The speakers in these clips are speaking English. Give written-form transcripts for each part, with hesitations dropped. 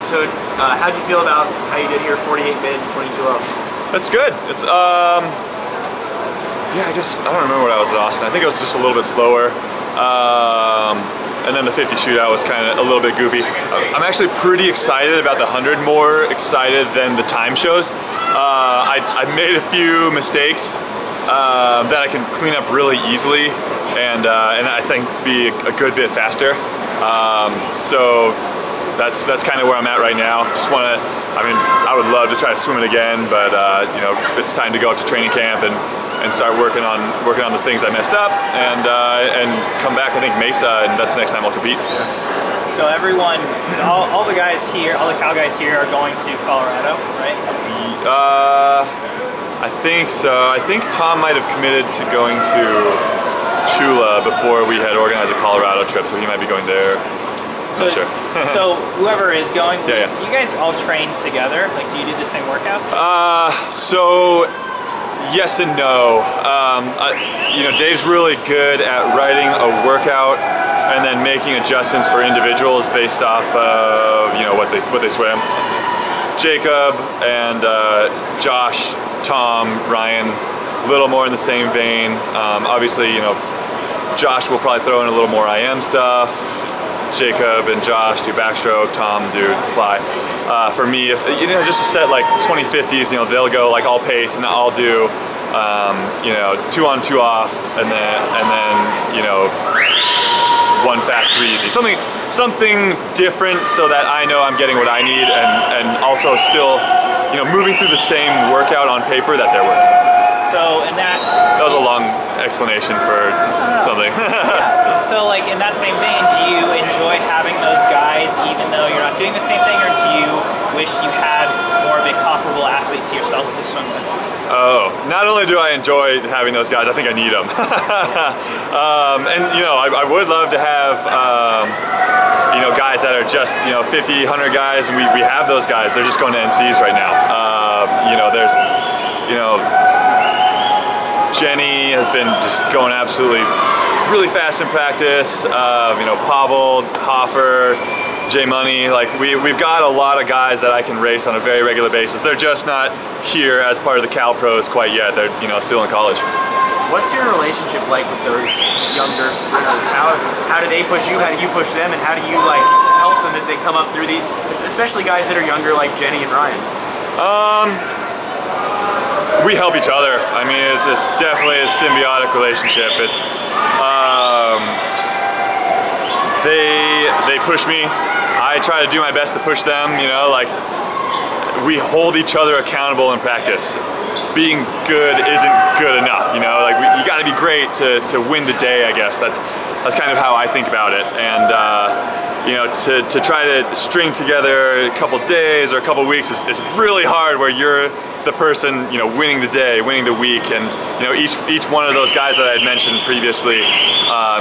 So, how'd you feel about how you did here, 48 mid, 22 up? That's good. It's yeah, I don't remember what I was at Austin. I think it was just a little bit slower. And then the 50 shootout was kind of a little bit goofy. I'm actually pretty excited about the 100, more excited than the time shows. I made a few mistakes that I can clean up really easily, and I think be a good bit faster. So that's kind of where I'm at right now. Just want to, I would love to try to swim it again, but you know, it's time to go up to training camp and start working on the things I messed up, and come back, I think, Mesa, and that's the next time I'll compete. So everyone, all the guys here, all the Cal guys here are going to Colorado, right? I think so. I think Tom might have committed to going to Chula before we had organized a Colorado trip, so he might be going there. So, not sure. So whoever is going, yeah. Do you guys all train together? Like, do you do the same workouts? So yes and no. You know, Dave's really good at writing a workout and then making adjustments for individuals based off of, you know, what they swim. Jacob and Josh, Tom, Ryan, a little more in the same vein. Obviously, you know, Josh will probably throw in a little more IM stuff. Jacob and Josh do backstroke, Tom do fly. For me, if you know, just to set like 20/50s, you know, they'll go like all pace, and I'll do you know, 2 on 2 off, and then you know, 1 fast 3 easy. Something different, so that I know I'm getting what I need, and also still, you know, moving through the same workout on paper that they're working. So in that was a long explanation for something. Yeah. So like in that same vein, do you enjoy having those guys even though you're not doing the same thing, or do you wish you had more of a comparable athlete to yourself to swim with? Oh, not only do I enjoy having those guys, I think I need them. And you know, I would love to have you know, guys that are just, you know, 50, 100 guys, and we have those guys. They're just going to NCs right now. You know, there's, you know, Jenny has been just going absolutely really fast in practice. You know, Pavel, Hoffer, J Money, like we've got a lot of guys that I can race on a very regular basis. They're just not here as part of the Cal Pros quite yet. They're, you know, still in college. What's your relationship like with those younger sprinters? How do they push you? How do you push them? And how do you like help them as they come up through these, especially guys that are younger like Jenny and Ryan? We help each other. I mean, it's definitely a symbiotic relationship. It's they push me. I try to do my best to push them. You know, like we hold each other accountable in practice. Being good isn't good enough. You know, like you got to be great to win the day. I guess that's kind of how I think about it. And you know, to try to string together a couple days or a couple weeks is really hard, where you're the person, you know, winning the day, winning the week, and you know, each one of those guys that I had mentioned previously,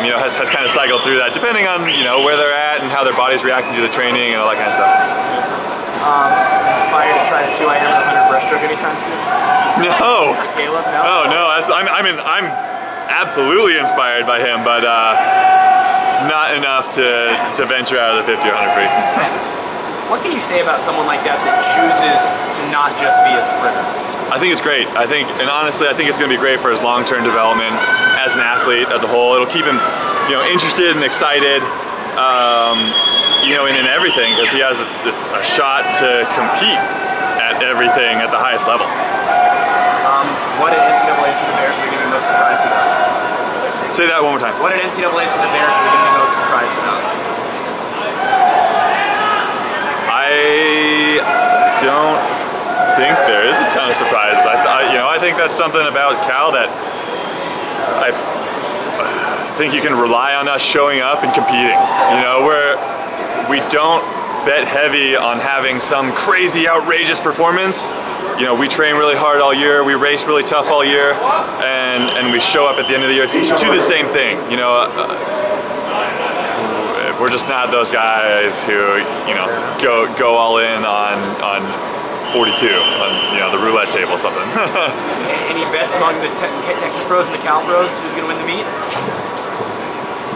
you know, has kind of cycled through that, depending on, you know, where they're at and how their body's reacting to the training and all that kind of stuff. Inspired to try the 2 IM and 100 breaststroke anytime soon? No. Or Caleb? No. Oh no, I'm absolutely inspired by him, but not enough to venture out of the 50 or 100 free. What can you say about someone like that chooses to not just be a sprinter? I think it's great. And honestly, I think it's going to be great for his long-term development as an athlete as a whole. It'll keep him, you know, interested and excited, you know, in everything, because he has a shot to compete at everything at the highest level. What did NCAA's for the Bears were you most surprised about? Say that one more time. What did NCAA's for the Bears were you most surprised about? I don't think there is a ton of surprises. You know, I think that's something about Cal that I think you can rely on us showing up and competing. You know, we don't bet heavy on having some crazy, outrageous performance. You know, we train really hard all year, we race really tough all year, and we show up at the end of the year to do the same thing. You know, we're just not those guys who, you know, go all in on 42 on, you know, the roulette table or something. Any bets among the Texas pros and the Cal pros who's going to win the meet?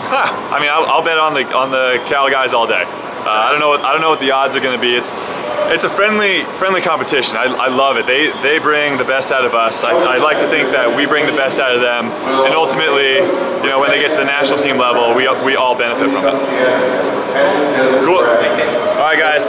I mean, I'll bet on the Cal guys all day. I don't know what the odds are going to be. It's a friendly competition. I love it. They bring the best out of us. I like to think that we bring the best out of them, and ultimately, you know, when they get to the national team level, we all benefit from it. Cool. All right, guys.